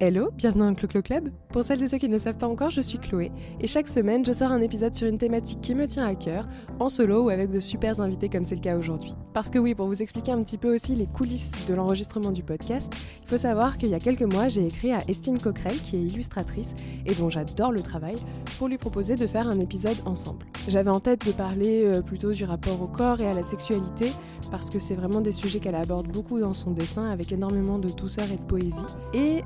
Hello, bienvenue dans le Clo-Clo Club. Pour celles et ceux qui ne le savent pas encore, je suis Chloé et chaque semaine je sors un épisode sur une thématique qui me tient à cœur, en solo ou avec de super invités comme c'est le cas aujourd'hui. Parce que oui, pour vous expliquer un petit peu aussi les coulisses de l'enregistrement du podcast, il faut savoir qu'il y a quelques mois j'ai écrit à Estine Coquerel, qui est illustratrice et dont j'adore le travail, pour lui proposer de faire un épisode ensemble. J'avais en tête de parler plutôt du rapport au corps et à la sexualité, parce que c'est vraiment des sujets qu'elle aborde beaucoup dans son dessin avec énormément de douceur et de poésie. Et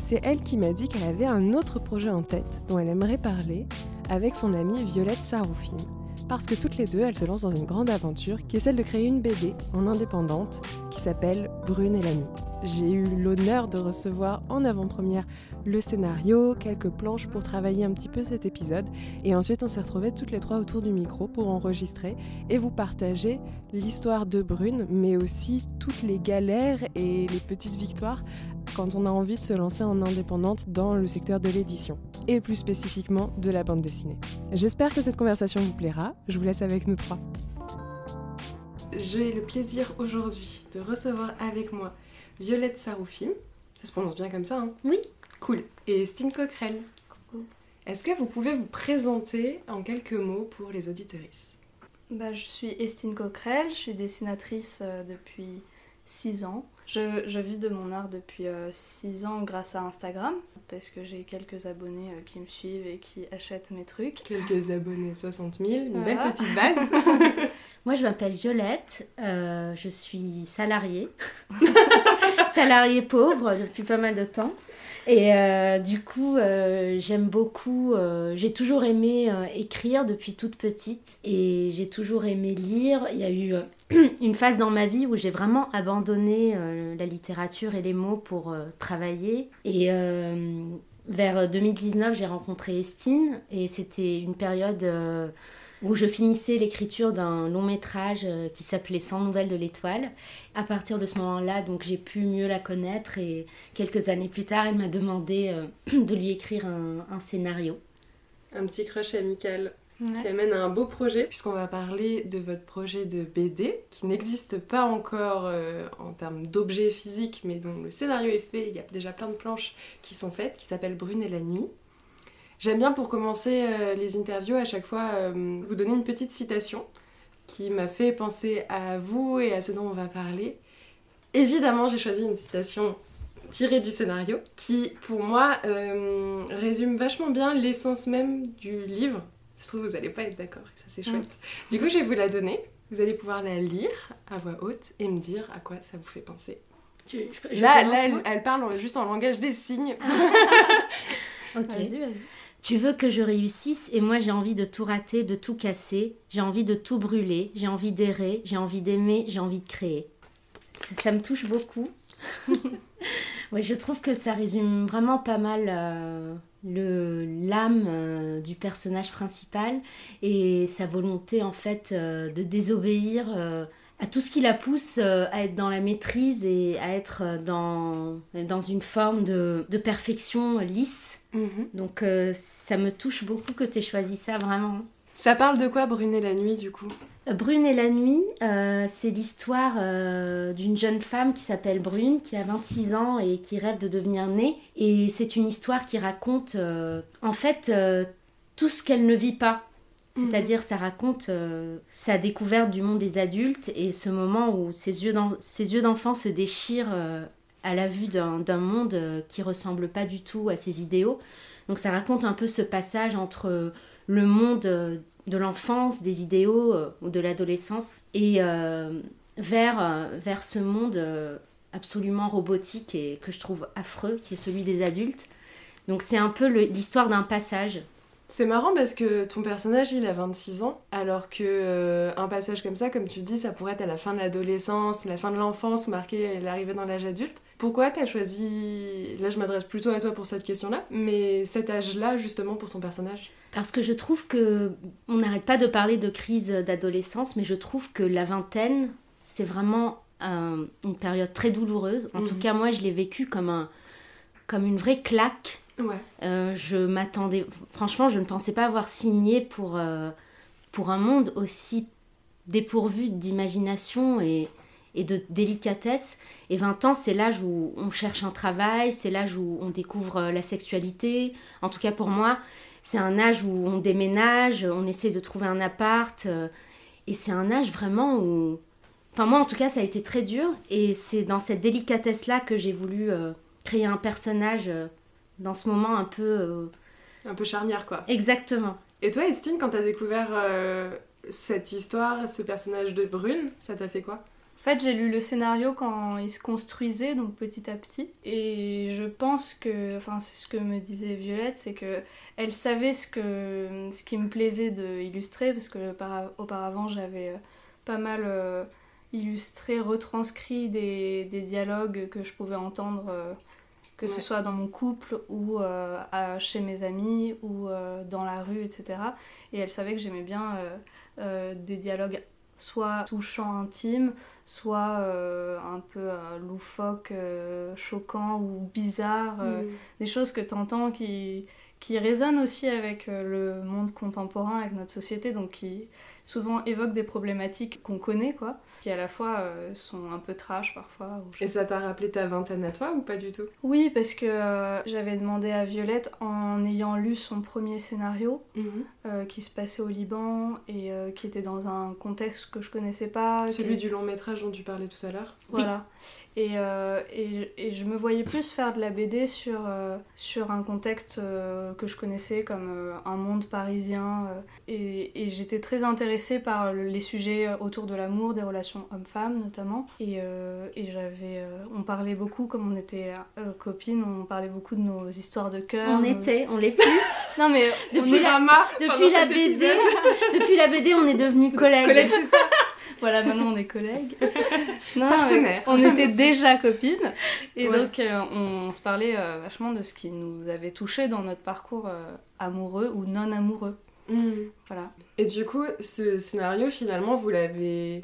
c'est elle qui m'a dit qu'elle avait un autre projet en tête dont elle aimerait parler avec son amie Violette Saroufine. Parce que toutes les deux, elles se lancent dans une grande aventure qui est celle de créer une BD en indépendante qui s'appelle Brune et la nuit. J'ai eu l'honneur de recevoir en avant-première le scénario, quelques planches pour travailler un petit peu cet épisode et ensuite on s'est retrouvés toutes les trois autour du micro pour enregistrer et vous partager l'histoire de Brune mais aussi toutes les galères et les petites victoires quand on a envie de se lancer en indépendante dans le secteur de l'édition et plus spécifiquement de la bande dessinée. J'espère que cette conversation vous plaira, je vous laisse avec nous trois. J'ai le plaisir aujourd'hui de recevoir avec moi Violette Saroufine, ça se prononce bien comme ça, hein ? Oui. Cool. Et Estine Coquerel. Coucou. Est-ce que vous pouvez vous présenter en quelques mots pour les auditrices ? Je suis Estine Coquerel, je suis dessinatrice depuis 6 ans. Je vis de mon art depuis 6 ans grâce à Instagram, parce que j'ai quelques abonnés qui me suivent et qui achètent mes trucs. Quelques abonnés, 60 000, une belle Voilà. petite base. Moi, je m'appelle Violette, je suis salariée, salariée pauvre depuis pas mal de temps. Et du coup, j'aime beaucoup, j'ai toujours aimé écrire depuis toute petite et j'ai toujours aimé lire. Il y a eu une phase dans ma vie où j'ai vraiment abandonné la littérature et les mots pour travailler. Et vers 2019, j'ai rencontré Estine et c'était une période où je finissais l'écriture d'un long métrage qui s'appelait 100 nouvelles de l'étoile. À partir de ce moment-là, donc, j'ai pu mieux la connaître et quelques années plus tard, elle m'a demandé de lui écrire un scénario. Un petit crush amical Ouais. qui amène à un beau projet, puisqu'on va parler de votre projet de BD, qui n'existe pas encore en termes d'objets physiques, mais dont le scénario est fait, il y a déjà plein de planches qui sont faites, qui s'appelle Brune et la nuit. J'aime bien pour commencer les interviews à chaque fois vous donner une petite citation qui m'a fait penser à vous et à ce dont on va parler. Évidemment, j'ai choisi une citation tirée du scénario qui, pour moi, résume vachement bien l'essence même du livre. Ça se trouve, vous n'allez pas être d'accord, et ça c'est chouette. Du coup, je vais vous la donner. Vous allez pouvoir la lire à voix haute et me dire à quoi ça vous fait penser. Là, elle parle juste en langage des signes. Ok. Vas-y. Tu veux que je réussisse et moi j'ai envie de tout rater, de tout casser. J'ai envie de tout brûler, j'ai envie d'errer, j'ai envie d'aimer, j'ai envie de créer. Ça me touche beaucoup. Ouais, je trouve que ça résume vraiment pas mal l'âme du personnage principal et sa volonté en fait de désobéir à tout ce qui la pousse à être dans la maîtrise et à être dans une forme de perfection lisse. Donc ça me touche beaucoup que tu aies choisi ça, vraiment. Ça parle de quoi, Brune et la nuit, du coup ? Brune et la nuit, c'est l'histoire d'une jeune femme qui s'appelle Brune, qui a 26 ans et qui rêve de devenir née. Et c'est une histoire qui raconte en fait tout ce qu'elle ne vit pas. C'est-à-dire, ça raconte sa découverte du monde des adultes et ce moment où ses yeux d'enfant se déchirent à la vue d'un monde qui ressemble pas du tout à ses idéaux. Donc ça raconte un peu ce passage entre le monde de l'enfance, des idéaux ou de l'adolescence et vers ce monde absolument robotique et que je trouve affreux, qui est celui des adultes. Donc c'est un peu l'histoire d'un passage. C'est marrant parce que ton personnage, il a 26 ans, alors que un passage comme ça, comme tu dis, ça pourrait être à la fin de l'adolescence, la fin de l'enfance, marquer l'arrivée dans l'âge adulte. Pourquoi t'as choisi, là je m'adresse plutôt à toi pour cette question-là, mais cet âge-là justement pour ton personnage ? Parce que je trouve que on n'arrête pas de parler de crise d'adolescence, mais je trouve que la vingtaine, c'est vraiment une période très douloureuse. En tout cas, moi, je l'ai vécue comme une vraie claque. Ouais. Je m'attendais... Franchement, je ne pensais pas avoir signé pour un monde aussi dépourvu d'imagination et et de délicatesse. Et 20 ans, c'est l'âge où on cherche un travail, c'est l'âge où on découvre la sexualité. En tout cas pour moi, c'est un âge où on déménage, on essaie de trouver un appart. Et c'est un âge vraiment où... Enfin moi en tout cas, ça a été très dur. Et c'est dans cette délicatesse-là que j'ai voulu créer un personnage dans ce moment un peu... Un peu charnière, quoi. Exactement. Et toi, Estine, quand t'as découvert cette histoire, ce personnage de Brune, ça t'a fait quoi ? En fait, j'ai lu le scénario quand il se construisait, donc petit à petit. Et je pense que, enfin, c'est ce que me disait Violette, c'est que elle savait ce qui me plaisait d'illustrer, parce que auparavant, j'avais pas mal illustré, retranscrit des dialogues que je pouvais entendre, que ce soit dans mon couple ou chez mes amis ou dans la rue, etc. Et elle savait que j'aimais bien des dialogues soit touchants, intimes, soit un peu loufoques, choquants ou bizarres, des choses que t'entends qui résonnent aussi avec le monde contemporain, avec notre société, donc qui souvent évoquent des problématiques qu'on connaît, quoi, qui à la fois sont un peu trash parfois. Et ça t'a rappelé ta vingtaine à toi ou pas du tout ? Oui, parce que j'avais demandé à Violette, en ayant lu son premier scénario, qui se passait au Liban et qui était dans un contexte que je connaissais pas. Celui du long métrage dont tu parlais tout à l'heure ? Voilà. Oui. Et je me voyais plus faire de la BD sur un contexte que je connaissais comme un monde parisien. Et j'étais très intéressée par les sujets autour de l'amour, des relations hommes-femmes notamment. Et on parlait beaucoup, comme on était copines, on parlait beaucoup de nos histoires de cœur. On l'est plus. Non mais depuis la BD, on est devenus collègues. Collègues, c'est ça. Voilà, maintenant on est collègues. Non, partenaires. On était déjà copines. Et donc on se parlait vachement de ce qui nous avait touchés dans notre parcours amoureux ou non amoureux. Voilà. Et du coup, ce scénario, finalement, vous l'avez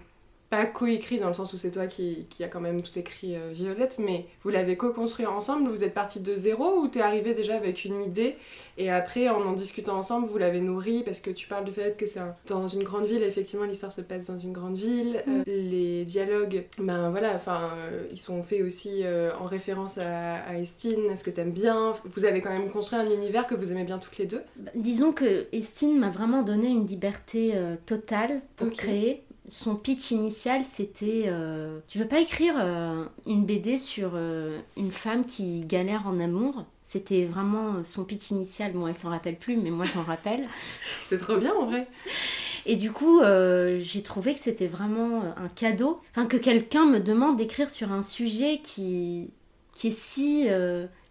pas coécrit dans le sens où c'est toi qui a quand même tout écrit, Violette, mais vous l'avez co-construit ensemble. Vous êtes partis de zéro ou t'es arrivé déjà avec une idée et après, en discutant ensemble, vous l'avez nourrie parce que tu parles du fait que c'est dans une grande ville. Effectivement, l'histoire se passe dans une grande ville. Les dialogues, ben voilà, ils sont faits aussi en référence à Estine, à ce que t'aimes bien. Vous avez quand même construit un univers que vous aimez bien toutes les deux. Disons que Estine m'a vraiment donné une liberté totale pour créer. Son pitch initial, c'était tu veux pas écrire une BD sur une femme qui galère en amour ? C'était vraiment son pitch initial. Bon, elle s'en rappelle plus, mais moi, j'en rappelle. C'est trop bien, en vrai. Et du coup, j'ai trouvé que c'était vraiment un cadeau. Enfin, que quelqu'un me demande d'écrire sur un sujet qui est si...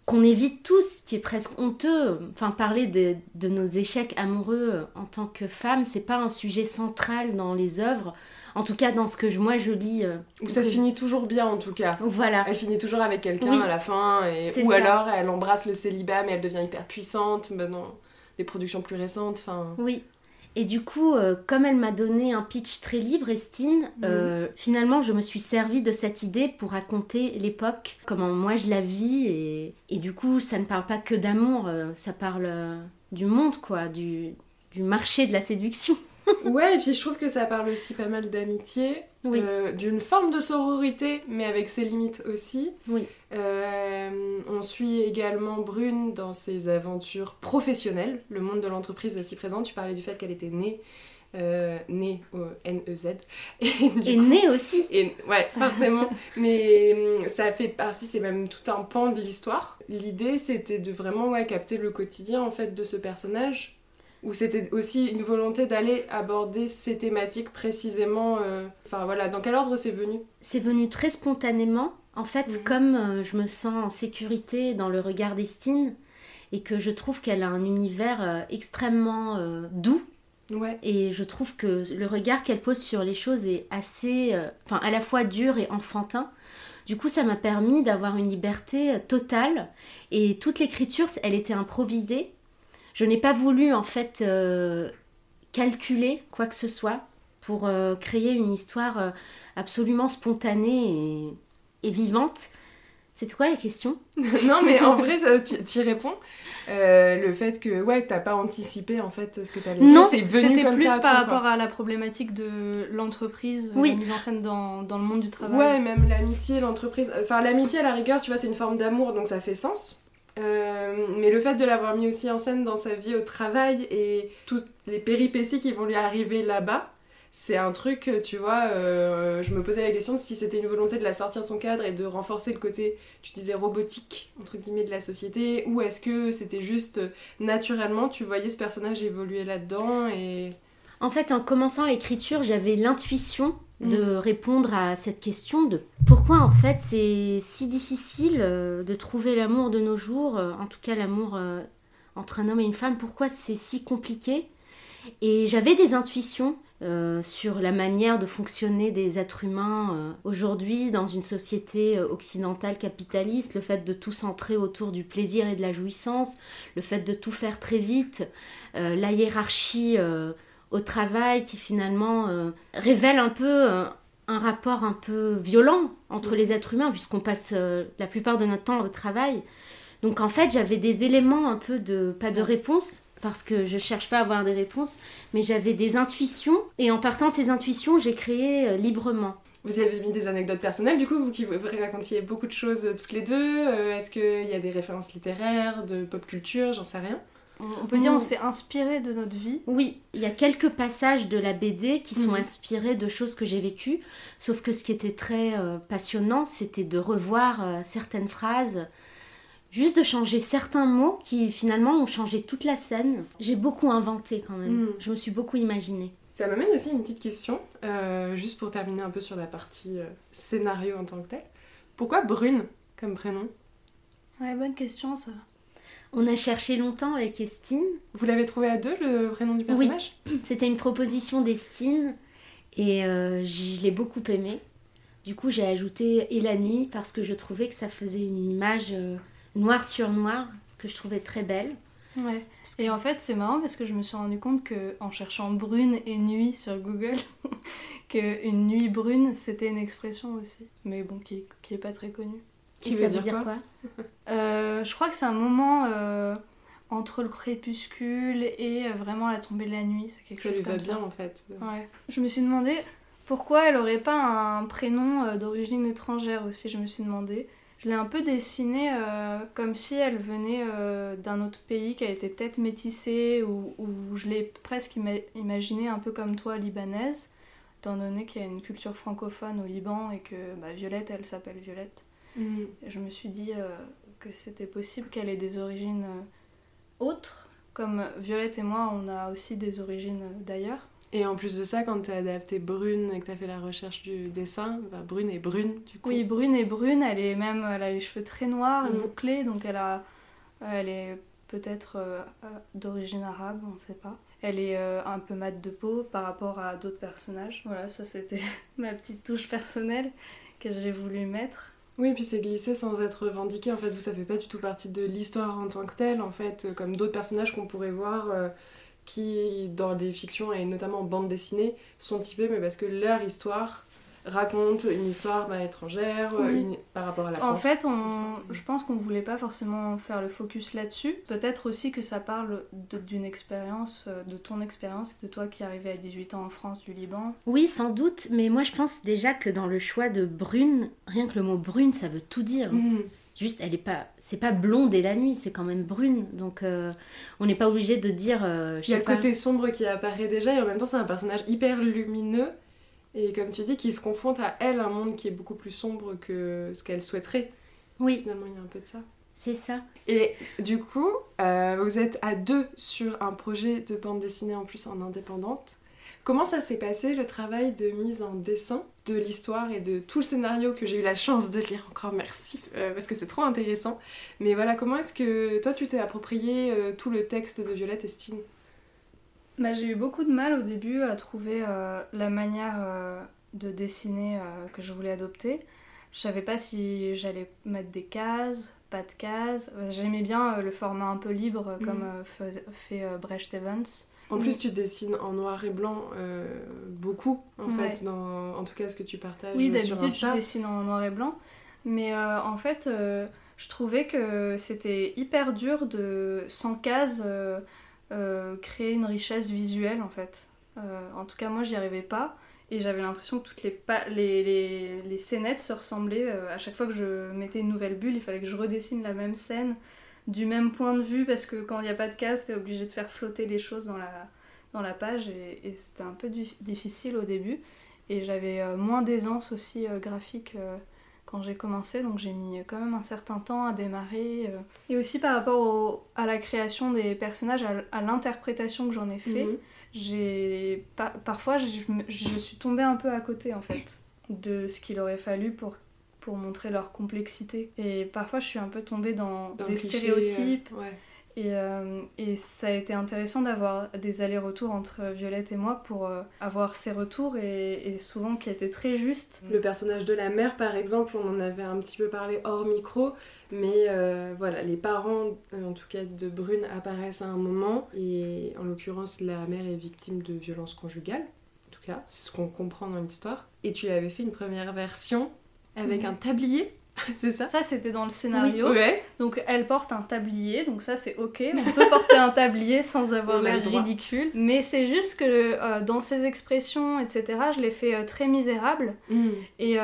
qu'on évite tous, qui est presque honteux. Enfin, parler de nos échecs amoureux en tant que femme, c'est pas un sujet central dans les œuvres. En tout cas, dans ce que moi je lis... Ou ça se finit toujours bien, en tout cas. Voilà. Elle finit toujours avec quelqu'un à la fin. Ou alors, elle embrasse le célibat, mais elle devient hyper puissante. Dans des productions plus récentes. Oui. Et du coup, comme elle m'a donné un pitch très libre, Estine, finalement, je me suis servie de cette idée pour raconter l'époque, comment moi je la vis. Et du coup, ça ne parle pas que d'amour, ça parle du monde, quoi, du marché de la séduction. Ouais, et puis je trouve que ça parle aussi pas mal d'amitié, d'une forme de sororité, mais avec ses limites aussi. Oui. On suit également Brune dans ses aventures professionnelles, le monde de l'entreprise aussi présent. Tu parlais du fait qu'elle était née au N-E-Z. Et née aussi. Ouais, forcément. Mais ça fait partie, c'est même tout un pan de l'histoire. L'idée, c'était de vraiment capter le quotidien en fait de ce personnage. Ou c'était aussi une volonté d'aller aborder ces thématiques précisément... Enfin voilà, dans quel ordre c'est venu ? C'est venu très spontanément. En fait, comme je me sens en sécurité dans le regard d'Estine et que je trouve qu'elle a un univers extrêmement doux. Ouais. Et je trouve que le regard qu'elle pose sur les choses est assez... à la fois dur et enfantin. Du coup, ça m'a permis d'avoir une liberté totale. Et toute l'écriture, elle était improvisée. Je n'ai pas voulu en fait calculer quoi que ce soit pour créer une histoire absolument spontanée et vivante. C'était quoi les questions? Non, mais en vrai, tu y réponds. Le fait que, ouais, t'as pas anticipé, en fait, ce que t'allais dire. Non, C'est venu C'était comme plus ça à par toi, rapport quoi. à la problématique de l'entreprise, Oui. la mise en scène dans le monde du travail. Ouais, même l'amitié, l'entreprise. Enfin, l'amitié, à la rigueur, tu vois, c'est une forme d'amour, donc ça fait sens. Mais le fait de l'avoir mis aussi en scène dans sa vie au travail et toutes les péripéties qui vont lui arriver là-bas, c'est un truc, tu vois, je me posais la question si c'était une volonté de la sortir de son cadre et de renforcer le côté, tu disais, robotique, entre guillemets, de la société, ou est-ce que c'était juste naturellement, tu voyais ce personnage évoluer là-dedans et... En fait, en commençant l'écriture, j'avais l'intuition de répondre à cette question de pourquoi en fait c'est si difficile de trouver l'amour de nos jours, en tout cas l'amour entre un homme et une femme, pourquoi c'est si compliqué. Et j'avais des intuitions sur la manière de fonctionner des êtres humains aujourd'hui dans une société occidentale capitaliste, le fait de tout centrer autour du plaisir et de la jouissance, le fait de tout faire très vite, la hiérarchie au travail qui finalement révèle un peu un rapport un peu violent entre les êtres humains puisqu'on passe la plupart de notre temps au travail. Donc en fait j'avais des éléments un peu de, pas de réponse parce que je cherche pas à avoir des réponses, mais j'avais des intuitions et en partant de ces intuitions j'ai créé librement. Vous y avez mis des anecdotes personnelles, du coup, vous qui racontiez beaucoup de choses toutes les deux. Est-ce qu'il y a des références littéraires, de pop culture, j'en sais rien. On peut dire on s'est inspiré de notre vie. Oui, il y a quelques passages de la BD qui sont inspirés de choses que j'ai vécues, sauf que ce qui était très passionnant, c'était de revoir certaines phrases, juste de changer certains mots qui finalement ont changé toute la scène. J'ai beaucoup inventé quand même, je me suis beaucoup imaginée. Ça m'amène aussi une petite question, juste pour terminer un peu sur la partie scénario en tant que tel. Pourquoi Brune comme prénom ? Ouais, bonne question ça. On a cherché longtemps avec Estine. Vous l'avez trouvé à deux, le prénom du personnage ? Oui, c'était une proposition d'Estine et je l'ai beaucoup aimée. Du coup, j'ai ajouté « et la nuit » parce que je trouvais que ça faisait une image noir sur noir que je trouvais très belle. Ouais. Et en fait, c'est marrant parce que je me suis rendu compte qu'en cherchant brune et nuit sur Google, qu'une nuit brune, c'était une expression aussi. Mais bon, qui est pas très connue. Qui ça veut dire quoi Je crois que c'est un moment entre le crépuscule et vraiment la tombée de la nuit. C'est quelque chose comme ça. Ça lui va bien en fait. Ouais. Je me suis demandé pourquoi elle aurait pas un prénom d'origine étrangère aussi, je me suis demandé. Je l'ai un peu dessinée comme si elle venait d'un autre pays, qu'elle était peut-être métissée, ou je l'ai presque imaginée un peu comme toi, libanaise, étant donné qu'il y a une culture francophone au Liban et que Violette, elle s'appelle Violette. Et je me suis dit que c'était possible qu'elle ait des origines autres, comme Violette et moi, on a aussi des origines d'ailleurs. Et en plus de ça, quand t'as adapté Brune et que t'as fait la recherche du dessin, Brune est brune du coup. Oui, Brune est brune, elle a les cheveux très noirs et bouclés, donc elle est peut-être d'origine arabe, on ne sait pas. Elle est un peu mate de peau par rapport à d'autres personnages. Voilà, ça c'était ma petite touche personnelle que j'ai voulu mettre. Oui, puis c'est glissé sans être revendiqué. En fait, vous, ça fait pas du tout partie de l'histoire en tant que telle, en fait, comme d'autres personnages qu'on pourrait voir qui, dans des fictions et notamment en bande dessinée, sont typés, mais parce que leur histoire raconte une histoire étrangère par rapport à la France. En fait, je pense qu'on voulait pas forcément faire le focus là-dessus. Peut-être aussi que ça parle d'une expérience, de ton expérience, de toi qui arrivais à 18 ans en France du Liban. Oui, sans doute, mais moi je pense déjà que dans le choix de brune, rien que le mot brune, ça veut tout dire. Juste, c'est pas blonde et la nuit, c'est quand même brune, donc on n'est pas obligé de dire... Il y a le côté sombre qui apparaît déjà, et en même temps c'est un personnage hyper lumineux, et comme tu dis, qui se confronte à elle, un monde qui est beaucoup plus sombre que ce qu'elle souhaiterait. Oui. Finalement, il y a un peu de ça. C'est ça. Et du coup, vous êtes à deux sur un projet de bande dessinée en plus en indépendante. Comment ça s'est passé, le travail de mise en dessin de l'histoire et de tout le scénario que j'ai eu la chance de lire, encore merci, parce que c'est trop intéressant. Mais voilà, comment est-ce que toi tu t'es approprié tout le texte de Violette Estine ? J'ai eu beaucoup de mal au début à trouver la manière de dessiner que je voulais adopter. Je savais pas si j'allais mettre des cases, pas de cases. J'aimais bien le format un peu libre comme fait Brecht Evans. En plus, tu dessines en noir et blanc beaucoup, en fait, en tout cas ce que tu partages sur Insta. Oui, d'habitude, je dessine en noir et blanc. Mais en fait, je trouvais que c'était hyper dur de, sans case, créer une richesse visuelle en fait. En tout cas, moi, j'y arrivais pas. Et j'avais l'impression que toutes les scénettes se ressemblaient. À chaque fois que je mettais une nouvelle bulle, il fallait que je redessine la même scène du même point de vue parce que quand il n'y a pas de case, t'es obligé de faire flotter les choses dans la page et c'était un peu difficile au début. Et j'avais moins d'aisance aussi graphique quand j'ai commencé, donc j'ai mis quand même un certain temps à démarrer. Et aussi par rapport à la création des personnages, à l'interprétation que j'en ai fait. Parfois je suis tombée un peu à côté en fait de ce qu'il aurait fallu pour montrer leur complexité et parfois je suis un peu tombée dans des clichés, stéréotypes et ça a été intéressant d'avoir des allers-retours entre Violette et moi pour avoir ces retours et souvent qui étaient très justes. Le personnage de la mère par exemple, on en avait un petit peu parlé hors micro, mais voilà, les parents en tout cas de Brune apparaissent à un moment et en l'occurrence la mère est victime de violences conjugales, en tout cas c'est ce qu'on comprend dans l'histoire. Et tu avais fait une première version avec un tablier. C'est ça ? Ça, c'était dans le scénario. Oui. Ouais. Donc, elle porte un tablier, donc ça, c'est ok. On peut porter un tablier sans avoir l'air ridicule. Mais c'est juste que dans ses expressions, etc., je l'ai fait très misérable. Et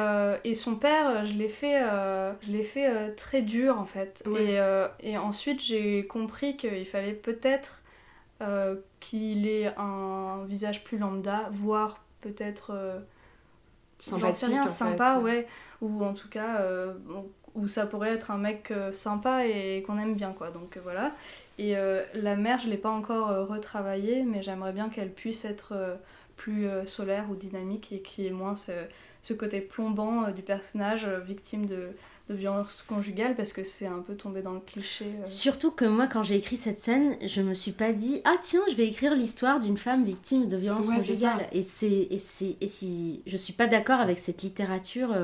son père, je l'ai fait très dur, en fait. Ouais. Et ensuite, j'ai compris qu'il fallait peut-être qu'il ait un visage plus lambda, voire peut-être... sympathique, rien, en sympa, fait. ouais, ou en tout cas où ça pourrait être un mec sympa et qu'on aime bien quoi, donc voilà. Et la mère, je l'ai pas encore retravaillée, mais j'aimerais bien qu'elle puisse être plus solaire ou dynamique et qu'il y ait moins ce côté plombant du personnage victime de violence conjugale, parce que c'est un peu tombé dans le cliché. Surtout que moi, quand j'ai écrit cette scène, je me suis pas dit « Ah tiens, je vais écrire l'histoire d'une femme victime de violence conjugale ». Et je suis pas d'accord avec cette littérature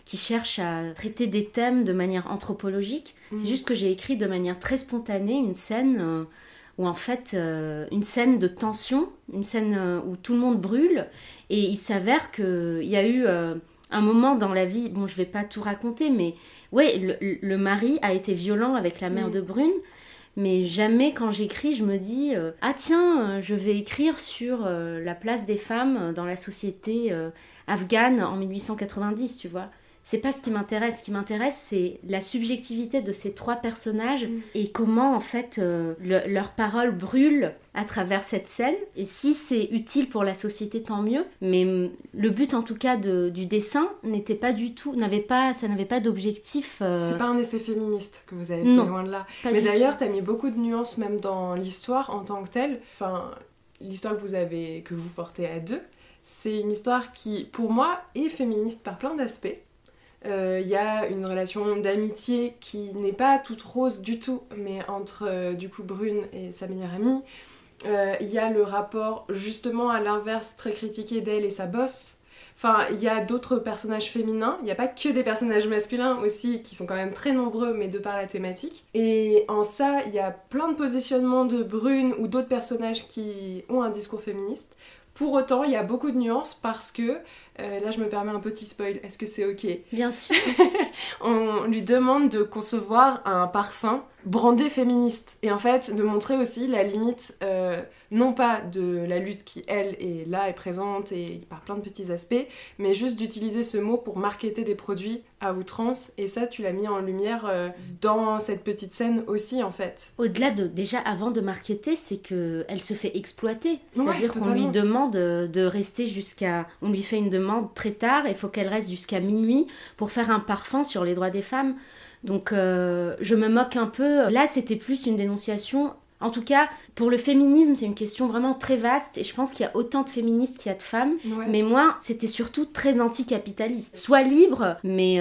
qui cherche à traiter des thèmes de manière anthropologique. C'est juste que j'ai écrit de manière très spontanée une scène où en fait, une scène de tension, une scène où tout le monde brûle, et il s'avère qu'il y a eu... un moment dans la vie, bon je vais pas tout raconter, mais ouais, le mari a été violent avec la mère de Brune, mais jamais quand j'écris je me dis ah tiens, je vais écrire sur la place des femmes dans la société afghane en 1890, tu vois. C'est pas ce qui m'intéresse. Ce qui m'intéresse, c'est la subjectivité de ces trois personnages et comment, en fait, leurs paroles brûlent à travers cette scène. Et si c'est utile pour la société, tant mieux. Mais le but, en tout cas, du dessin n'était pas du tout... ça n'avait pas d'objectif... C'est pas un essai féministe que vous avez fait, loin de là. Mais d'ailleurs, t'as mis beaucoup de nuances, même dans l'histoire en tant que telle. Enfin, l'histoire que vous portez à deux, c'est une histoire qui, pour moi, est féministe par plein d'aspects. Y a une relation d'amitié qui n'est pas toute rose du tout, mais entre du coup Brune et sa meilleure amie. Il y a le rapport justement à l'inverse très critiqué d'elle et sa boss. Enfin, il y a d'autres personnages féminins, il n'y a pas que des personnages masculins aussi qui sont quand même très nombreux, mais de par la thématique. Et en ça, il y a plein de positionnements de Brune ou d'autres personnages qui ont un discours féministe. Pour autant, il y a beaucoup de nuances parce que, là je me permets un petit spoil, est-ce que c'est ok ? Bien sûr. On lui demande de concevoir un parfum brandé féministe. Et en fait, de montrer aussi la limite, non pas de la lutte qui, elle, est là, est présente et par plein de petits aspects, mais juste d'utiliser ce mot pour marketer des produits à outrance. Et ça, tu l'as mis en lumière dans cette petite scène aussi, en fait. Au-delà de, déjà, avant de marketer, c'est qu'elle se fait exploiter. C'est-à-dire qu'on lui demande de rester jusqu'à... On lui fait une demande très tard, il faut qu'elle reste jusqu'à minuit pour faire un parfum sur les droits des femmes. Donc je me moque un peu. Là, c'était plus une dénonciation. En tout cas, pour le féminisme, c'est une question vraiment très vaste et je pense qu'il y a autant de féministes qu'il y a de femmes. Ouais. Mais moi, c'était surtout très anticapitaliste. Sois libre, mais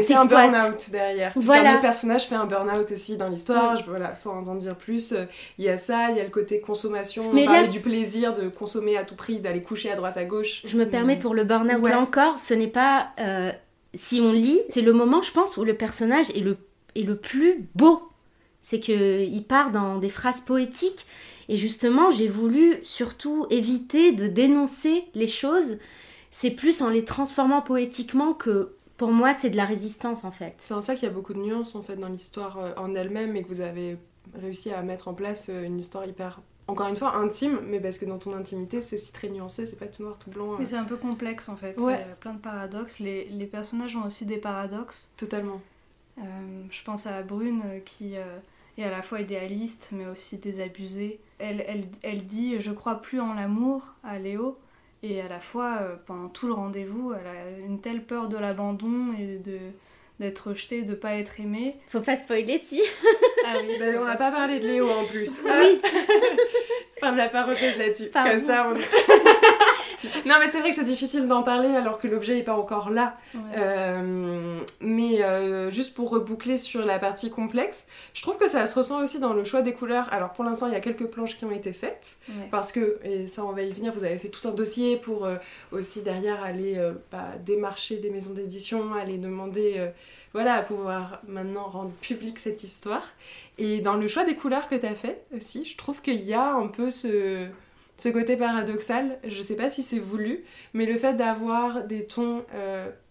fais un burn-out derrière. Voilà. Puisqu'un autre personnage fait un burn-out aussi dans l'histoire. Voilà, sans en dire plus. Il y a ça, il y a le côté consommation. On parlait du plaisir de consommer à tout prix, d'aller coucher à droite à gauche. Je me permets pour le burn-out, là encore, ce n'est pas... si on lit, c'est le moment, je pense, où le personnage est le plus beau. C'est qu'il part dans des phrases poétiques. Et justement, j'ai voulu surtout éviter de dénoncer les choses. C'est plus en les transformant poétiquement que Pour moi, c'est de la résistance en fait. C'est en ça qu'il y a beaucoup de nuances en fait dans l'histoire en elle-même et que vous avez réussi à mettre en place une histoire hyper, encore une fois, intime, mais parce que dans ton intimité, c'est si très nuancé, c'est pas tout noir, tout blanc. Mais c'est un peu complexe en fait, Ouais. il y a plein de paradoxes. Les personnages ont aussi des paradoxes. Totalement. Je pense à Brune qui est à la fois idéaliste mais aussi désabusée. Elle dit « je crois plus en l'amour » à Léo, et à la fois, pendant tout le rendez-vous, elle a une telle peur de l'abandon et d'être rejetée, de pas être aimée. Faut pas spoiler si. Ah oui, Ben, on n'a pas parlé de Léo en plus. Oui. Fin de la parenthèse là-dessus. Pardon. Comme ça, on... Non, mais c'est vrai que c'est difficile d'en parler alors que l'objet n'est pas encore là. Ouais. Mais juste pour reboucler sur la partie complexe, je trouve que ça se ressent aussi dans le choix des couleurs. Alors pour l'instant, il y a quelques planches qui ont été faites. Ouais. Parce que, et ça on va y venir, vous avez fait tout un dossier pour aussi derrière aller démarcher des maisons d'édition, aller demander... Voilà, à pouvoir maintenant rendre publique cette histoire. Et dans le choix des couleurs que tu as fait aussi, je trouve qu'il y a un peu ce côté paradoxal. Je sais pas si c'est voulu, mais le fait d'avoir des tons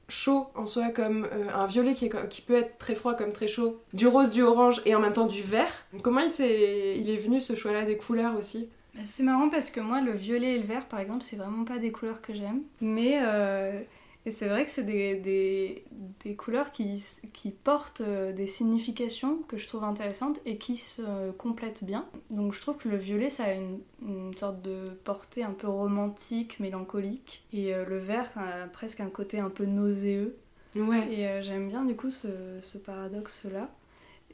chauds en soi, comme un violet qui peut être très froid comme très chaud, du rose, du orange et en même temps du vert. Comment il est venu ce choix-là des couleurs aussi ? Bah, c'est marrant parce que moi, le violet et le vert, par exemple, c'est vraiment pas des couleurs que j'aime. Mais et c'est vrai que c'est des couleurs qui portent des significations que je trouve intéressantes et qui se complètent bien. Donc je trouve que le violet, ça a une sorte de portée un peu romantique, mélancolique. Et le vert, ça a presque un côté un peu nauséeux. Ouais. Et j'aime bien du coup ce paradoxe-là.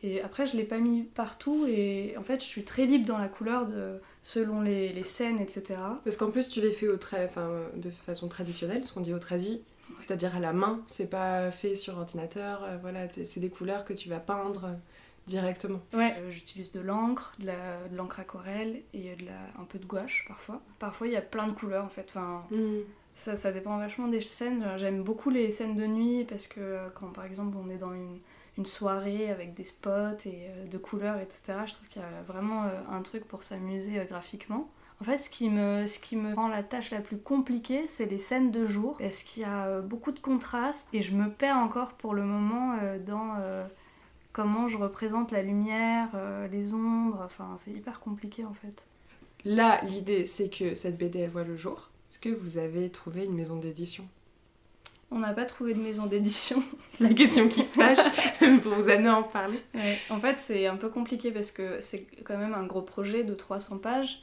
Et après, je l'ai pas mis partout et en fait, je suis très libre dans la couleur selon les scènes, etc. Parce qu'en plus, tu les fais de façon traditionnelle, ce qu'on dit au tradi, c'est-à-dire à la main, c'est pas fait sur ordinateur, voilà, c'est des couleurs que tu vas peindre directement. Ouais, j'utilise de l'encre, de l'encre aquarelle et un peu de gouache parfois. Parfois, il y a plein de couleurs en fait. Enfin, ça dépend vachement des scènes. J'aime beaucoup les scènes de nuit parce que quand par exemple on est dans une soirée avec des spots et de couleurs, etc. Je trouve qu'il y a vraiment un truc pour s'amuser graphiquement. En fait, ce qui me rend la tâche la plus compliquée, c'est les scènes de jour, parce qu'il y a beaucoup de contrastes, et je me perds encore pour le moment dans comment je représente la lumière, les ombres, enfin c'est hyper compliqué en fait. Là, l'idée, c'est que cette BD, elle voit le jour. Est-ce que vous avez trouvé une maison d'édition ? On n'a pas trouvé de maison d'édition. La question qui fâche, pour vous amener à en parler. Ouais. En fait, c'est un peu compliqué parce que c'est quand même un gros projet de 300 pages.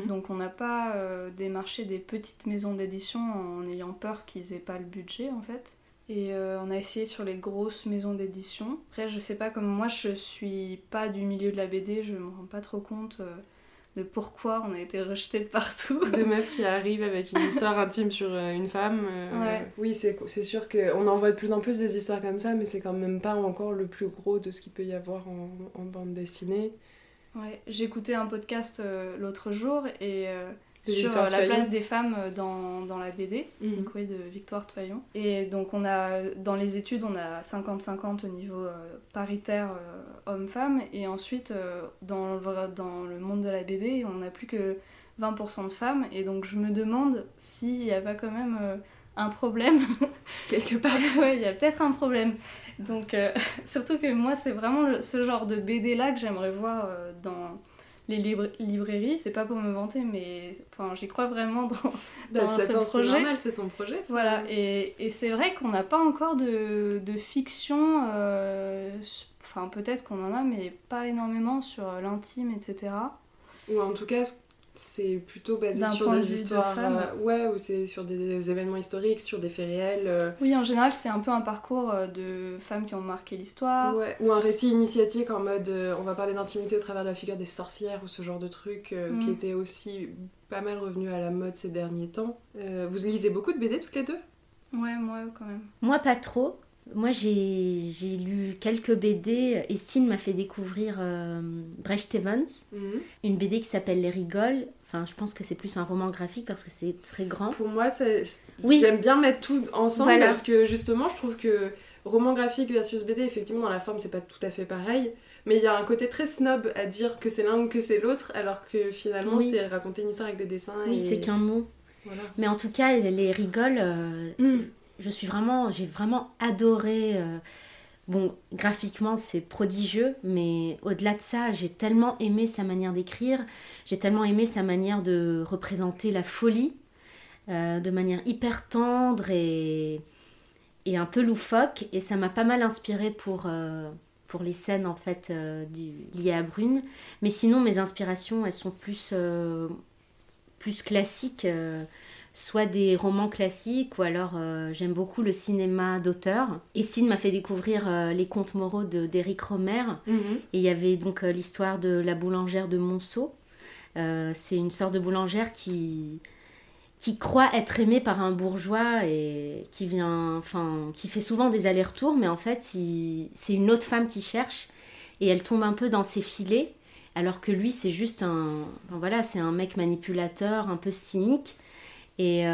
Donc on n'a pas démarché des petites maisons d'édition en ayant peur qu'ils aient pas le budget en fait. Et on a essayé sur les grosses maisons d'édition. Après je sais pas, comme moi je suis pas du milieu de la BD, je me rends pas trop compte de pourquoi on a été rejeté de partout. Deux meufs qui arrivent avec une histoire intime sur une femme. Ouais. Oui, c'est sûr qu'on en voit de plus en plus des histoires comme ça, mais c'est quand même pas encore le plus gros de ce qu'il peut y avoir en bande dessinée. Ouais, j'écoutais un podcast l'autre jour et sur Victoire la Toyon. place des femmes dans la BD, donc oui, de Victoire Toyon. Et donc dans les études, on a 50-50 au niveau paritaire hommes-femmes, et ensuite dans le monde de la BD, on n'a plus que 20% de femmes, et donc je me demande s'il n'y a pas quand même un problème. Quelque part. Ouais, il y a peut-être un problème. Donc, surtout que moi, c'est vraiment ce genre de BD-là que j'aimerais voir dans les librairies. C'est pas pour me vanter, mais enfin, j'y crois vraiment dans ce projet. C'est normal, c'est ton projet. Voilà, et c'est vrai qu'on n'a pas encore de fiction. Enfin, peut-être qu'on en a, mais pas énormément sur l'intime, etc. Ou en tout cas, c'est plutôt basé D'un sur point de des vue de histoires... femme. ouais, ou c'est sur des événements historiques, sur des faits réels. Oui, en général, c'est un peu un parcours de femmes qui ont marqué l'histoire. Ouais, ou un récit initiatique en mode on va parler d'intimité au travers de la figure des sorcières ou ce genre de truc qui était aussi pas mal revenu à la mode ces derniers temps. Vous lisez beaucoup de BD toutes les deux ? Ouais, moi quand même. Moi, pas trop. Moi, j'ai lu quelques BD. Estine m'a fait découvrir Brecht Evans, une BD qui s'appelle Les Rigoles. Enfin, je pense que c'est plus un roman graphique parce que c'est très grand. Pour moi, Oui. j'aime bien mettre tout ensemble Voilà. parce que justement, je trouve que roman graphique versus BD, effectivement, dans la forme, c'est pas tout à fait pareil. Mais il y a un côté très snob à dire que c'est l'un ou que c'est l'autre, alors que finalement, Oui. c'est raconter une histoire avec des dessins. Oui, et... c'est qu'un mot. Voilà. Mais en tout cas, Les Rigoles, j'ai vraiment adoré. Bon, graphiquement, c'est prodigieux, mais au-delà de ça, j'ai tellement aimé sa manière d'écrire, j'ai tellement aimé sa manière de représenter la folie, de manière hyper tendre et un peu loufoque, et ça m'a pas mal inspirée pour les scènes en fait liées à Brune. Mais sinon, mes inspirations, elles sont plus classiques, soit des romans classiques, ou alors j'aime beaucoup le cinéma d'auteur. Estine m'a fait découvrir les contes moraux d'Éric Rohmer, et il y avait donc l'histoire de la boulangère de Monceau. C'est une sorte de boulangère qui croit être aimée par un bourgeois et qui fait souvent des allers-retours, mais en fait c'est une autre femme qui cherche, et elle tombe un peu dans ses filets, alors que lui c'est juste c'est un mec manipulateur, un peu cynique. Et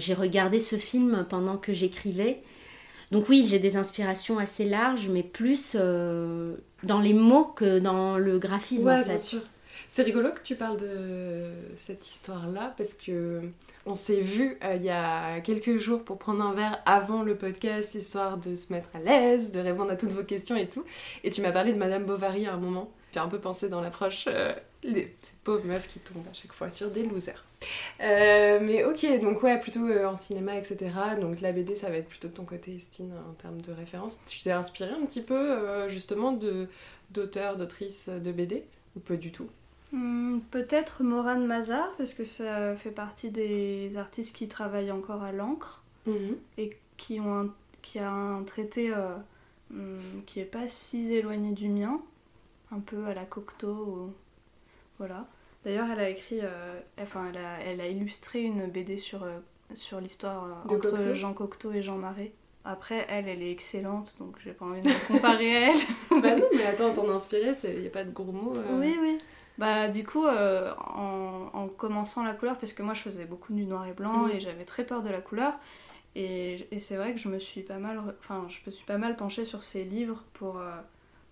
j'ai regardé ce film pendant que j'écrivais. Donc oui, j'ai des inspirations assez larges, mais plus dans les mots que dans le graphisme. Ouais, en fait. Bien sûr. C'est rigolo que tu parles de cette histoire-là, parce que on s'est vu il y a quelques jours pour prendre un verre avant le podcast, histoire de se mettre à l'aise, de répondre à toutes vos questions et tout. Et tu m'as parlé de Madame Bovary à un moment. J'ai un peu pensé dans l'approche ces pauvres meufs qui tombent à chaque fois sur des losers. Mais ok, donc ouais, plutôt en cinéma, etc. Donc la BD, ça va être plutôt de ton côté, Estine, en termes de référence. Tu t'es inspirée un petit peu, justement, d'auteurs, d'autrices de BD, ou pas du tout? Peut-être Morane Mazar, parce que ça fait partie des artistes qui travaillent encore à l'encre, et qui a un traité qui est pas si éloigné du mien, un peu à la Cocteau, voilà. D'ailleurs, elle a écrit, elle a illustré une BD sur l'histoire De entre Cocteau. Jean Cocteau et Jean Marais. Après, elle est excellente, donc j'ai pas envie de me comparer à elle. Bah non, mais attends, t'en inspirer, y a pas de gros mots. Oui. Bah du coup, en commençant la couleur, parce que moi je faisais beaucoup du noir et blanc et j'avais très peur de la couleur, et c'est vrai que je me suis pas mal penchée sur ces livres pour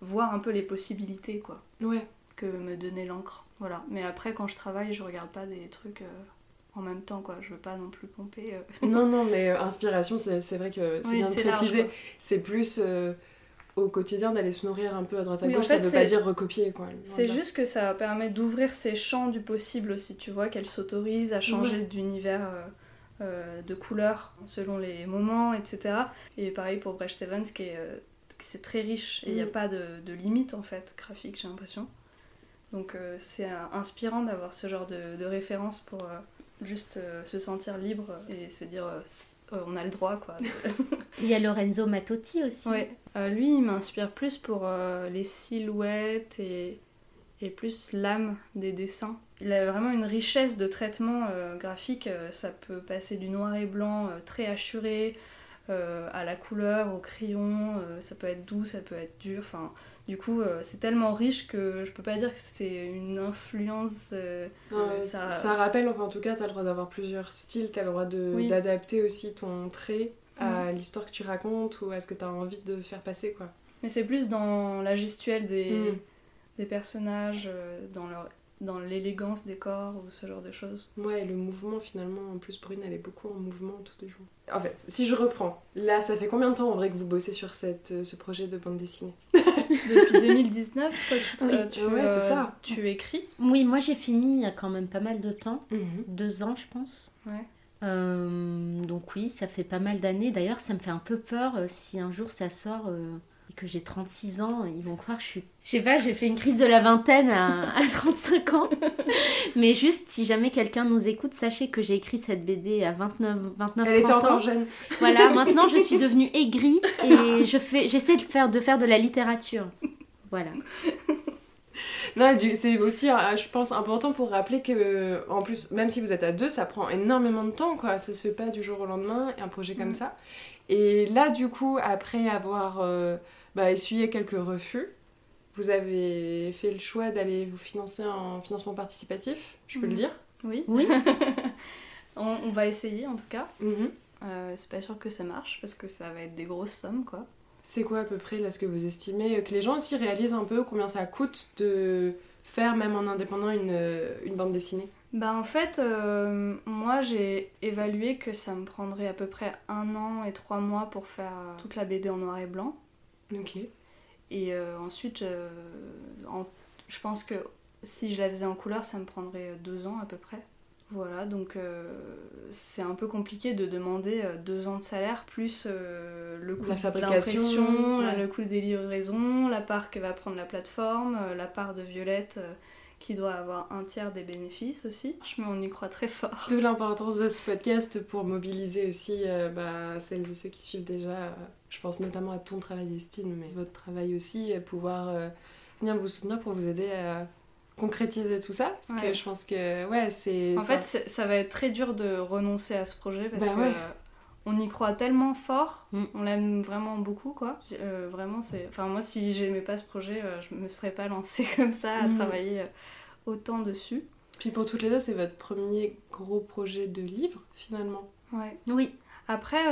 voir un peu les possibilités, quoi. Ouais. Que me donnait l'encre, voilà. Mais après, quand je travaille, je regarde pas des trucs en même temps, quoi. Je veux pas non plus pomper. Non, mais inspiration, c'est vrai que c'est bien de préciser. Large, c'est plus au quotidien d'aller se nourrir un peu à droite à oui, gauche, en fait, ça veut pas dire recopier, quoi. C'est juste que ça permet d'ouvrir ses champs du possible aussi, tu vois, qu'elle s'autorise à changer d'univers, de couleurs selon les moments, etc. Et pareil pour Bret Evans, c'est très riche, et il n'y a pas de limite, en fait, graphique, j'ai l'impression. Donc c'est inspirant d'avoir ce genre de référence pour juste se sentir libre et se dire on a le droit, quoi. Il y a Lorenzo Mattotti aussi. Ouais. Lui, il m'inspire plus pour les silhouettes et plus l'âme des dessins. Il a vraiment une richesse de traitement graphique. Ça peut passer du noir et blanc très hachuré à la couleur, au crayon. Ça peut être doux, ça peut être dur. Enfin, du coup, c'est tellement riche que je peux pas dire que c'est une influence. Ça rappelle, enfin, en tout cas, t'as le droit d'avoir plusieurs styles, t'as le droit d'adapter aussi ton trait à l'histoire que tu racontes ou à ce que t'as envie de faire passer, quoi. Mais c'est plus dans la gestuelle des personnages, dans l'élégance des corps ou ce genre de choses. Ouais, et le mouvement, finalement, en plus, Brune, elle est beaucoup en mouvement tout le jour. En fait, si je reprends, là, ça fait combien de temps, en vrai, que vous bossez sur ce projet de bande dessinée? Depuis 2019, toi, tu écris? Oui, moi j'ai fini il y a quand même pas mal de temps, 2 ans je pense. Ouais. Donc oui, ça fait pas mal d'années. D'ailleurs, ça me fait un peu peur si un jour ça sort et que j'ai 36 ans, ils vont croire que je sais pas, j'ai fait une crise de la vingtaine à 35 ans. Mais juste, si jamais quelqu'un nous écoute, sachez que j'ai écrit cette BD à 29 Elle était 30 ans. encore jeune. Voilà, maintenant je suis devenue aigrie et j'essaie de faire de la littérature. Voilà. Non, c'est aussi, je pense, important pour rappeler que, en plus, même si vous êtes à 2, ça prend énormément de temps, quoi. Ça se fait pas du jour au lendemain, un projet comme ça. Et là, du coup, après avoir essuyé quelques refus, vous avez fait le choix d'aller vous financer en financement participatif, je peux le dire? Oui. On va essayer, en tout cas. C'est pas sûr que ça marche, parce que ça va être des grosses sommes, quoi. C'est quoi à peu près là ce que vous estimez, que les gens aussi réalisent un peu combien ça coûte de faire même en indépendant une bande dessinée? Bah en fait, moi j'ai évalué que ça me prendrait à peu près 1 an et 3 mois pour faire toute la BD en noir et blanc. Ok. Et ensuite, je pense que si je la faisais en couleur, ça me prendrait 2 ans à peu près. Voilà, donc c'est un peu compliqué de demander 2 ans de salaire, plus le coût La de fabrication, l'impression, ouais. le coût des livraisons, la part que va prendre la plateforme, la part de Violette qui doit avoir 1/3 des bénéfices aussi. Mais on y croit très fort. D'où l'importance de ce podcast pour mobiliser aussi celles et ceux qui suivent déjà. Je pense notamment à ton travail, Estine, mais votre travail aussi, pouvoir venir vous soutenir pour vous aider à concrétiser tout ça. Parce que je pense que, c'est... En fait, ça va être très dur de renoncer à ce projet parce que... ouais. On y croit tellement fort, on l'aime vraiment beaucoup, quoi. Vraiment, c'est... Enfin, moi, si j'aimais pas ce projet, je me serais pas lancée comme ça à travailler autant dessus. Puis pour toutes les deux, c'est votre premier gros projet de livre, finalement. Ouais. Oui. Après,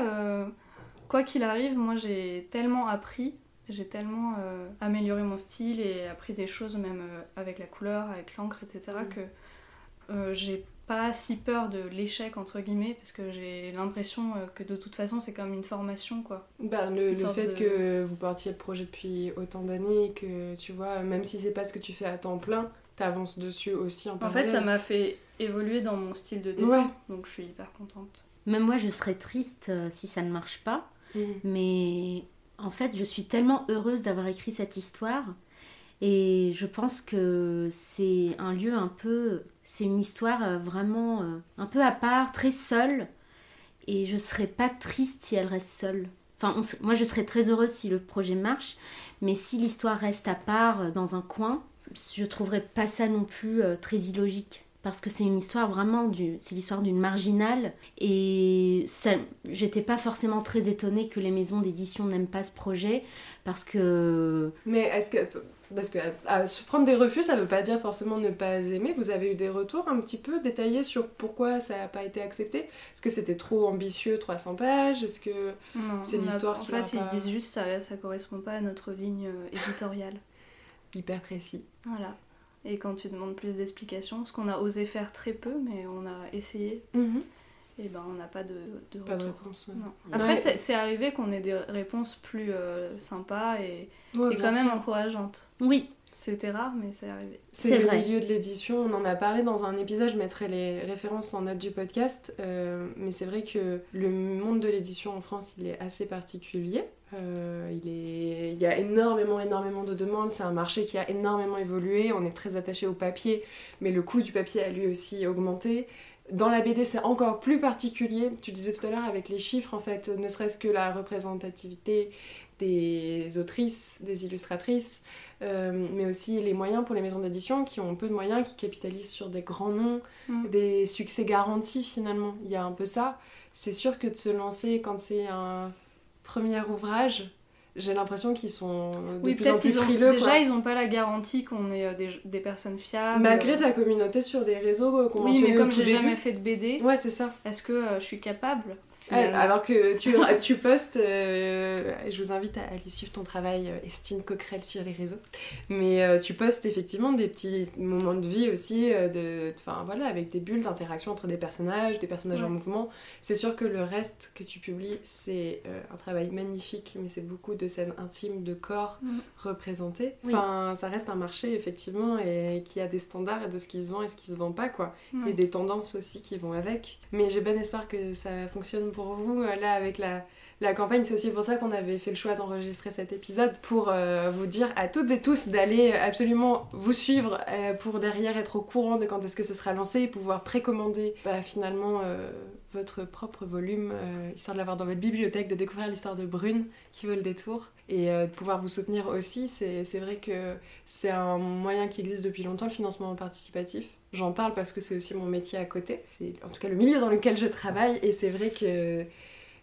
quoi qu'il arrive, moi, j'ai tellement appris, j'ai tellement amélioré mon style et appris des choses, même avec la couleur, avec l'encre, etc., que j'ai pas si peur de l'échec entre guillemets parce que j'ai l'impression que de toute façon c'est comme une formation quoi. Le fait que vous portiez le projet depuis autant d'années, que tu vois, même si c'est pas ce que tu fais à temps plein, t'avances dessus aussi en parallèle. En fait ça m'a fait évoluer dans mon style de dessin, donc je suis hyper contente. Même moi je serais triste si ça ne marche pas, mais en fait je suis tellement heureuse d'avoir écrit cette histoire. Et je pense que c'est un lieu un peu... C'est une histoire vraiment un peu à part, très seule. Et je serais pas triste si elle reste seule. Enfin, moi, je serais très heureuse si le projet marche. Mais si l'histoire reste à part dans un coin, je trouverais pas ça non plus très illogique. Parce que c'est une histoire vraiment... C'est l'histoire d'une marginale. Et j'étais pas forcément très étonnée que les maisons d'édition n'aiment pas ce projet. Parce que... Mais est-ce que... Parce que se prendre des refus, ça veut pas dire forcément ne pas aimer. Vous avez eu des retours un petit peu détaillés sur pourquoi ça n'a pas été accepté? Est-ce que c'était trop ambitieux, 300 pages? Est-ce que c'est l'histoire qui va pas... En fait, ils disent juste que ça correspond pas à notre ligne éditoriale. Hyper précis. Voilà. Et quand tu demandes plus d'explications, ce qu'on a osé faire très peu, mais on a essayé, et ben on n'a pas de retour. Pas de réponse. Non. Après, c'est arrivé qu'on ait des réponses plus sympas et quand même encourageantes. Oui. C'était rare, mais c'est arrivé. C'est le milieu de l'édition, on en a parlé dans un épisode, je mettrai les références en note du podcast, mais c'est vrai que le monde de l'édition en France, il est assez particulier. Il y a énormément de demandes, c'est un marché qui a énormément évolué, on est très attaché au papier, mais le coût du papier a lui aussi augmenté. Dans la BD, c'est encore plus particulier, tu disais tout à l'heure avec les chiffres, en fait, ne serait-ce que la représentativité des autrices, des illustratrices, mais aussi les moyens pour les maisons d'édition qui ont peu de moyens, qui capitalisent sur des grands noms, des succès garantis finalement. Il y a un peu ça. C'est sûr que de se lancer quand c'est un premier ouvrage, j'ai l'impression qu'ils sont de plus en plus frileux. Déjà, ils n'ont pas la garantie qu'on est des personnes fiables. Malgré ta communauté sur les réseaux qu'on mentionnait au tout début. Oui, mais comme j'ai jamais fait de BD, ouais, c'est ça. Est-ce que je suis capable alors que tu postes, je vous invite à aller suivre ton travail, Estine Coquerel, sur les réseaux, mais tu postes effectivement des petits moments de vie aussi, avec des bulles d'interaction entre des personnages en mouvement. C'est sûr que le reste que tu publies, c'est un travail magnifique, mais c'est beaucoup de scènes intimes, de corps représentés. Enfin, ça reste un marché effectivement, et qui a des standards et de ce qui se vend et ce qui se vend pas, quoi. Et des tendances aussi qui vont avec. Mais j'ai bon espoir que ça fonctionne pour vous, là, avec la campagne. C'est aussi pour ça qu'on avait fait le choix d'enregistrer cet épisode, pour vous dire à toutes et tous d'aller absolument vous suivre, pour derrière être au courant de quand est-ce que ce sera lancé, et pouvoir précommander finalement votre propre volume, histoire de l'avoir dans votre bibliothèque, de découvrir l'histoire de Brune qui vaut le détour, et de pouvoir vous soutenir aussi. C'est vrai que c'est un moyen qui existe depuis longtemps, le financement participatif. J'en parle parce que c'est aussi mon métier à côté, c'est en tout cas le milieu dans lequel je travaille, et c'est vrai que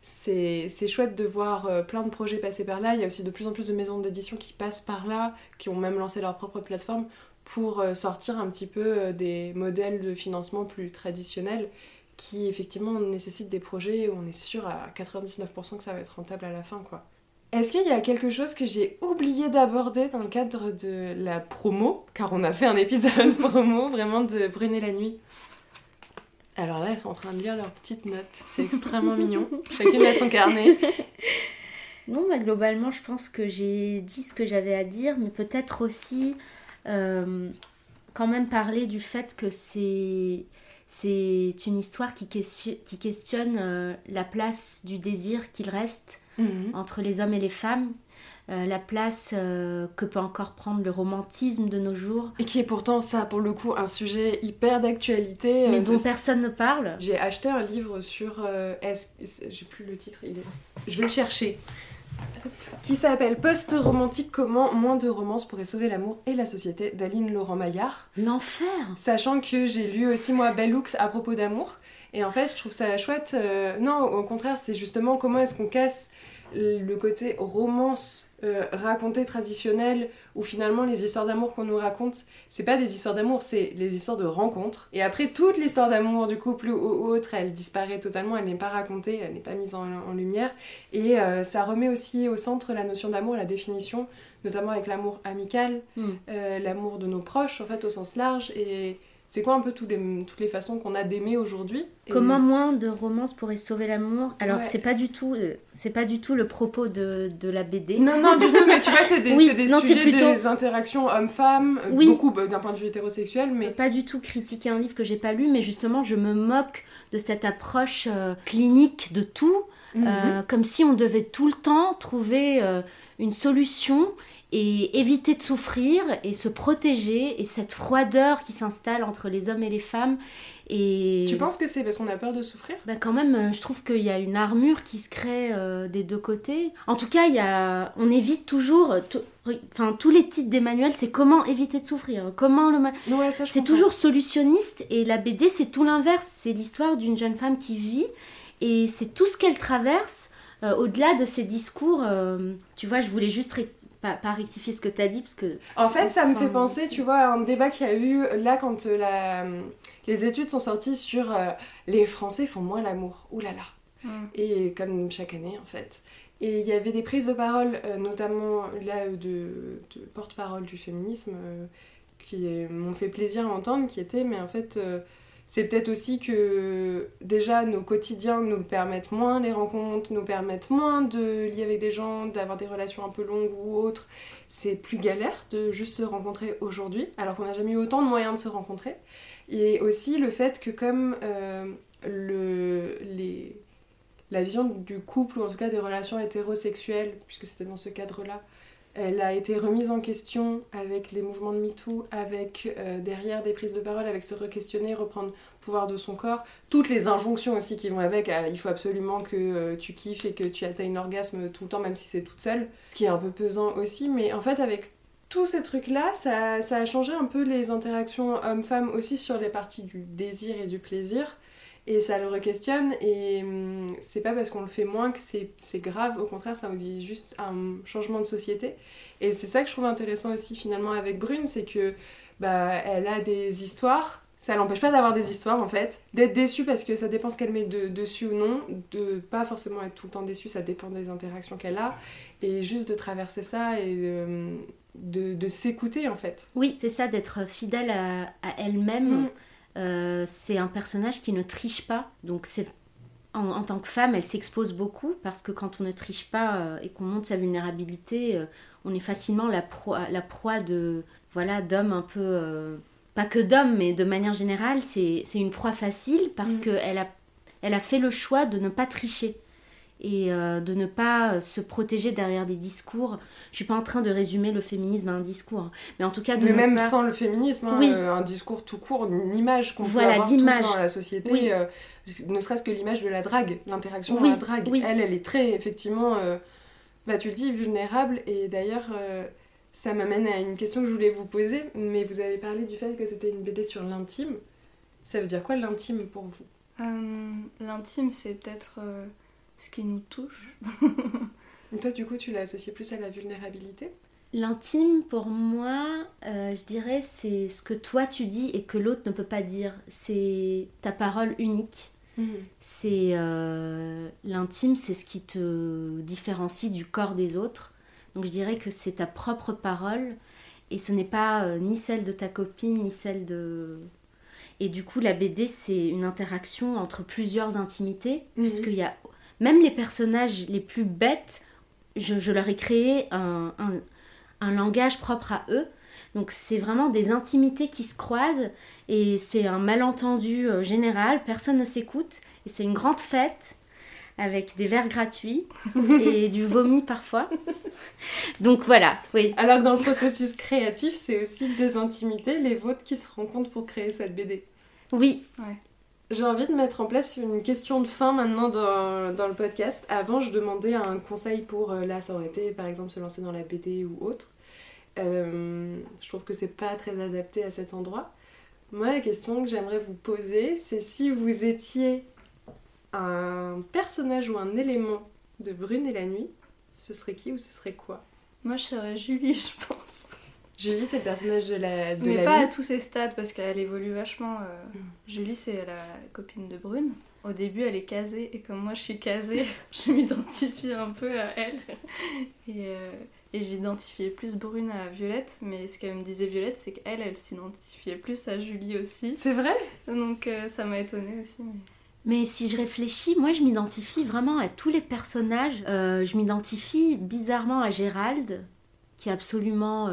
c'est chouette de voir plein de projets passer par là. Il y a aussi de plus en plus de maisons d'édition qui passent par là, qui ont même lancé leur propre plateforme pour sortir un petit peu des modèles de financement plus traditionnels, qui effectivement nécessitent des projets où on est sûr à 99% que ça va être rentable à la fin, quoi. Est-ce qu'il y a quelque chose que j'ai oublié d'aborder dans le cadre de la promo, car on a fait un épisode promo vraiment de Brune et la nuit? Alors là, elles sont en train de lire leurs petites notes. C'est extrêmement mignon. Chacune a son carnet. Non, bah, globalement, je pense que j'ai dit ce que j'avais à dire, mais peut-être aussi quand même parler du fait que c'est une histoire qui questionne la place du désir qu'il reste entre les hommes et les femmes, la place que peut encore prendre le romantisme de nos jours. Et qui est pourtant, ça, pour le coup, un sujet hyper d'actualité. Mais dont personne ne parle. J'ai acheté un livre sur... j'ai plus le titre, je vais le chercher. Qui s'appelle Post-romantique, comment moins de romances pourraient sauver l'amour et la société, d'Aline Laurent-Maillard. L'enfer. Sachant que j'ai lu aussi, moi, Bell Hooks à propos d'amour. Et en fait, je trouve ça chouette. Non, au contraire, c'est justement comment est-ce qu'on casse le côté romance racontée traditionnelle, où finalement les histoires d'amour qu'on nous raconte, c'est pas des histoires d'amour, c'est les histoires de rencontres. Et après, toute l'histoire d'amour du couple ou autre, elle disparaît totalement, elle n'est pas racontée, elle n'est pas mise en lumière. Et ça remet aussi au centre la notion d'amour, la définition, notamment avec l'amour amical, l'amour de nos proches, en fait, au sens large. Et c'est quoi un peu toutes les façons qu'on a d'aimer aujourd'hui. Comment moins de romances pourraient sauver l'amour. Alors, c'est pas du tout le propos de la BD. Non, du tout, mais tu vois, c'est des sujets, plutôt... des interactions hommes-femmes, beaucoup d'un point de vue hétérosexuel, mais... Pas du tout critiquer un livre que j'ai pas lu, mais justement, je me moque de cette approche clinique de tout, comme si on devait tout le temps trouver une solution et éviter de souffrir et se protéger, et cette froideur qui s'installe entre les hommes et les femmes. Et... Tu penses que c'est parce qu'on a peur de souffrir ? Bah quand même, je trouve qu'il y a une armure qui se crée des deux côtés. En tout cas, on évite toujours... tous les titres des manuels, c'est comment éviter de souffrir. Ouais, ça, c'est toujours solutionniste, et la BD, c'est tout l'inverse. C'est l'histoire d'une jeune femme qui vit, et c'est tout ce qu'elle traverse, au-delà de ses discours. Tu vois, je voulais juste... Pas rectifier ce que tu as dit, parce que... En fait, ça me fait penser, tu vois, à un débat qu'il y a eu là quand les études sont sorties sur les Français font moins l'amour. Ouh là là. Et comme chaque année, en fait. Et il y avait des prises de parole, notamment là de porte-parole du féminisme, qui m'ont fait plaisir à entendre, qui étaient, mais en fait... c'est peut-être aussi que déjà nos quotidiens nous permettent moins les rencontres, nous permettent moins de lier avec des gens, d'avoir des relations un peu longues ou autres. C'est plus galère de juste se rencontrer aujourd'hui, alors qu'on n'a jamais eu autant de moyens de se rencontrer. Et aussi le fait que comme la vision du couple, ou en tout cas des relations hétérosexuelles, puisque c'était dans ce cadre-là, elle a été remise en question avec les mouvements de MeToo, avec derrière des prises de parole, avec se re-questionner, reprendre le pouvoir de son corps. Toutes les injonctions aussi qui vont avec, il faut absolument que tu kiffes et que tu atteignes l'orgasme tout le temps, même si c'est toute seule. Ce qui est un peu pesant aussi, mais en fait avec tous ces trucs-là, ça a changé un peu les interactions hommes-femmes aussi sur les parties du désir et du plaisir. Et ça le re-questionne, et c'est pas parce qu'on le fait moins que c'est grave, au contraire ça nous dit juste un changement de société. Et c'est ça que je trouve intéressant aussi finalement avec Brune, c'est que elle a des histoires, ça l'empêche pas d'avoir des histoires en fait, d'être déçue parce que ça dépend ce qu'elle met dessus ou non, de pas forcément être tout le temps déçue, ça dépend des interactions qu'elle a, et juste de traverser ça et de s'écouter en fait. Oui, c'est ça, d'être fidèle à elle-même. C'est un personnage qui ne triche pas, donc en tant que femme elle s'expose beaucoup, parce que quand on ne triche pas et qu'on montre sa vulnérabilité, on est facilement la proie d'hommes un peu, pas que d'hommes, mais de manière générale c'est une proie facile, parce qu'elle a fait le choix de ne pas tricher et de ne pas se protéger derrière des discours. Je suis pas en train de résumer le féminisme à un discours, mais en tout cas sans le féminisme, un discours tout court, une image qu'on peut avoir tous dans la société, ne serait-ce que l'image de la drague, l'interaction dans la drague, elle est très effectivement tu le dis, vulnérable. Et d'ailleurs ça m'amène à une question que je voulais vous poser, mais vous avez parlé du fait que c'était une BD sur l'intime. Ça veut dire quoi l'intime pour vous ? L'intime, c'est peut-être ce qui nous touche. Et toi, du coup, tu l'as associé plus à la vulnérabilité ? L'intime, pour moi, je dirais, c'est ce que toi tu dis et que l'autre ne peut pas dire. C'est ta parole unique. C'est l'intime, c'est ce qui te différencie du corps des autres. Donc je dirais que c'est ta propre parole, et ce n'est pas ni celle de ta copine, ni celle de... Et du coup, la BD, c'est une interaction entre plusieurs intimités, puisqu'il y a même les personnages les plus bêtes, je leur ai créé un langage propre à eux. Donc c'est vraiment des intimités qui se croisent et c'est un malentendu général, personne ne s'écoute et c'est une grande fête avec des verres gratuits et du vomi parfois. Donc voilà, oui. Alors que dans le processus créatif, c'est aussi 2 intimités, les vôtres, qui se rencontrent pour créer cette BD. Oui. Ouais. J'ai envie de mettre en place une question de fin maintenant dans le podcast. Avant, je demandais un conseil pour, là, ça aurait été par exemple se lancer dans la BD ou autre. Je trouve que c'est pas très adapté à cet endroit. Moi, la question que j'aimerais vous poser, c'est si vous étiez un personnage ou un élément de Brune et la nuit, ce serait qui ou ce serait quoi ? Moi, je serais Julie, je pense. Julie, c'est le personnage de la Mais pas nuit. à tous ces stades, parce qu'elle évolue vachement. Julie, c'est la copine de Brune. Au début, elle est casée, et comme moi, je suis casée, je m'identifie un peu à elle. Et j'identifiais plus Brune à Violette, mais ce qu'elle me disait Violette, c'est qu'elle s'identifiait plus à Julie aussi. C'est vrai ? Donc ça m'a étonnée aussi. Mais si je réfléchis, moi je m'identifie vraiment à tous les personnages. Je m'identifie bizarrement à Gérald, qui est absolument...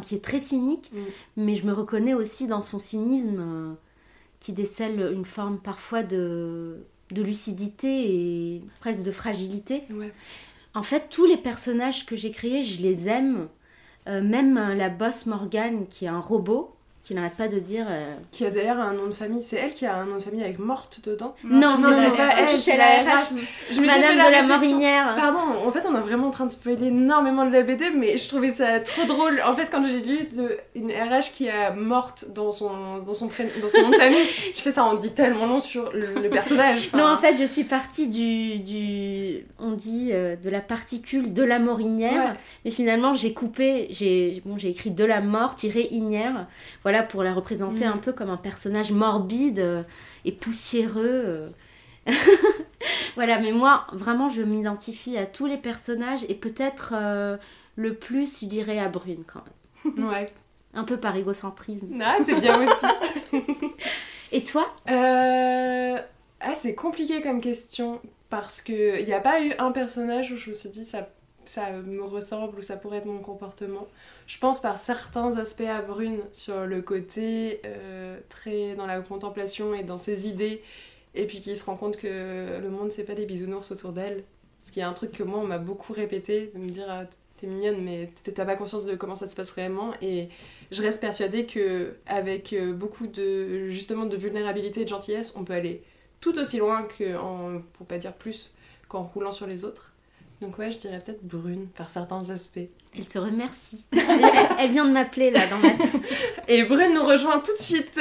qui est très cynique, mais je me reconnais aussi dans son cynisme qui décèle une forme parfois de lucidité et presque de fragilité. Ouais. En fait, tous les personnages que j'ai créés, je les aime. Même la boss Morgane, qui est un robot, qui n'arrête pas de dire... Qui a d'ailleurs un nom de famille. C'est elle qui a un nom de famille avec morte dedans. Non, c'est pas elle, c'est la RH. Madame de la Morinière. Pardon, en fait, on est vraiment en train de spoiler énormément de la BD, mais je trouvais ça trop drôle. En fait, quand j'ai lu une RH qui a morte dans son nom de famille, je fais ça en dit tellement long sur le personnage. Non, en fait, je suis partie on dit de la particule de la Morinière, ouais. Mais finalement, j'ai coupé, j'ai écrit de la mort-inière, voilà, pour la représenter un peu comme un personnage morbide et poussiéreux. Voilà, mais moi, vraiment, je m'identifie à tous les personnages et peut-être le plus, je dirais, à Brune quand même. Ouais. Un peu par égocentrisme. Ah, c'est bien aussi. Et toi ? C'est compliqué comme question parce qu'il n'y a pas eu un personnage où je me suis dit ça me ressemble ou ça pourrait être mon comportement. Je pense par certains aspects à Brune sur le côté très dans la contemplation et dans ses idées, et puis qui se rend compte que le monde c'est pas des bisounours autour d'elle, ce qui est un truc que moi on m'a beaucoup répété, de me dire t'es mignonne mais t'as pas conscience de comment ça se passe réellement, et je reste persuadée que avec beaucoup de vulnérabilité et de gentillesse on peut aller tout aussi loin pour pas dire plus, qu'en roulant sur les autres. Donc ouais, je dirais peut-être Brune, par certains aspects. Elle te remercie. Elle vient de m'appeler là, dans ma tête. Et Brune nous rejoint tout de suite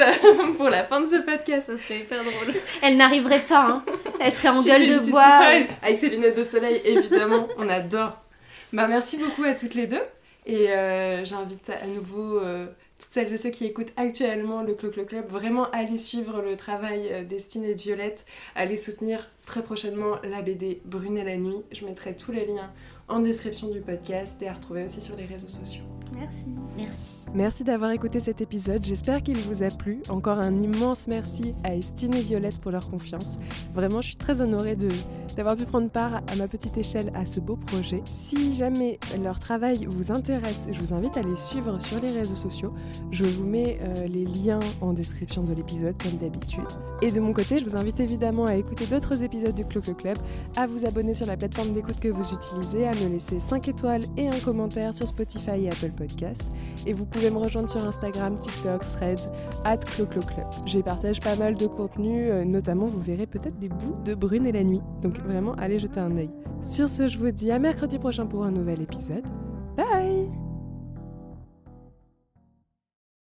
pour la fin de ce podcast. Ça serait hyper drôle. Elle n'arriverait pas, hein. Elle serait en gueule de bois. Avec ses lunettes de soleil, évidemment, on adore. Merci beaucoup à toutes les deux. Et j'invite à nouveau toutes celles et ceux qui écoutent actuellement le Clo-Clo Club, vraiment aller suivre le travail d'Estine et de Violette, aller soutenir très prochainement la BD Brune et la nuit. Je mettrai tous les liens en description du podcast et à retrouver aussi sur les réseaux sociaux. Merci. Merci d'avoir écouté cet épisode, j'espère qu'il vous a plu. Encore un immense merci à Estine et Violette pour leur confiance. Vraiment, je suis très honorée d'avoir pu prendre part à ma petite échelle à ce beau projet. Si jamais leur travail vous intéresse, je vous invite à les suivre sur les réseaux sociaux. Je vous mets les liens en description de l'épisode comme d'habitude. Et de mon côté, je vous invite évidemment à écouter d'autres épisodes du Clo-Clo Club, à vous abonner sur la plateforme d'écoute que vous utilisez, à me laisser 5 étoiles et un commentaire sur Spotify et Apple Podcast. Et vous pouvez me rejoindre sur Instagram, TikTok, Threads, @CloCloClub. J'y partage pas mal de contenu, notamment vous verrez peut-être des bouts de Brune et la nuit. Donc vraiment, allez jeter un œil. Sur ce, je vous dis à mercredi prochain pour un nouvel épisode.